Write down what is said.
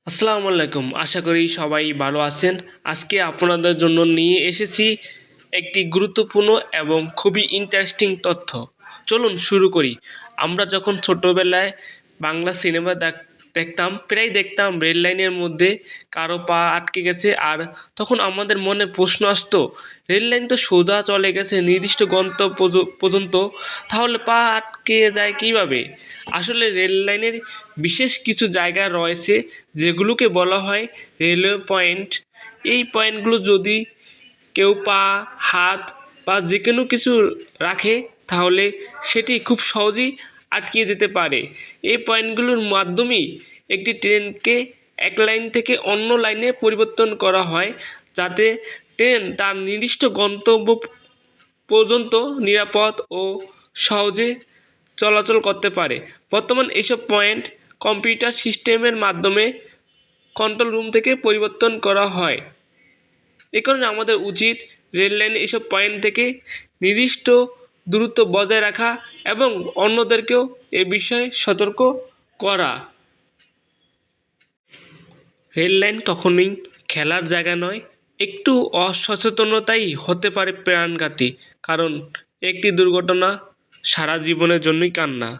আসসালামু আলাইকুম। আশা করি সবাই ভালো আছেন। আজকে আপনাদের জন্য নিয়ে এসেছি একটি গুরুত্বপূর্ণ এবং খুবই ইন্টারেস্টিং তথ্য। চলুন শুরু করি। আমরা যখন ছোটবেলায় বাংলা সিনেমা দেখতাম রেল লাইনের মধ্যে কারো পা আটকে গেছে, আর তখন আমাদের মনে প্রশ্ন আসতো, রেল লাইন তো সোজা চলে গেছে নির্দিষ্ট গন্তব্য পর্যন্ত, তাহলে পা আটকে যায় কিভাবে? আসলে রেল লাইনের বিশেষ কিছু জায়গা রয়েছে যেগুলোকে বলা হয় রেলওয়ে পয়েন্ট। এই পয়েন্টগুলো যদি কেউ পা, হাত বা যে কোনো কিছু রাখে তাহলে সেটি খুব সহজেই আটকে যেতে পারে। এই পয়েন্টগুলোর মাধ্যমেই একটি ট্রেনকে এক লাইন থেকে অন্য লাইনে পরিবর্তন করা হয়, যাতে ট্রেন তার নির্দিষ্ট গন্তব্য পর্যন্ত নিরাপদ ও সহজে চলাচল করতে পারে। বর্তমান এসব পয়েন্ট কম্পিউটার সিস্টেমের মাধ্যমে কন্ট্রোল রুম থেকে পরিবর্তন করা হয়। এ কারণে আমাদের উচিত রেল লাইনে এসব পয়েন্ট থেকে নির্দিষ্ট দূরত্ব বজায় রাখা এবং অন্যদেরকেও এ বিষয়ে সতর্ক করা। রেল লাইন কখনোই খেলার জায়গা নয়। একটু অসচেতনতাই হতে পারে প্রাণঘাতী, কারণ একটি দুর্ঘটনা সারা জীবনের জন্যই কান্না।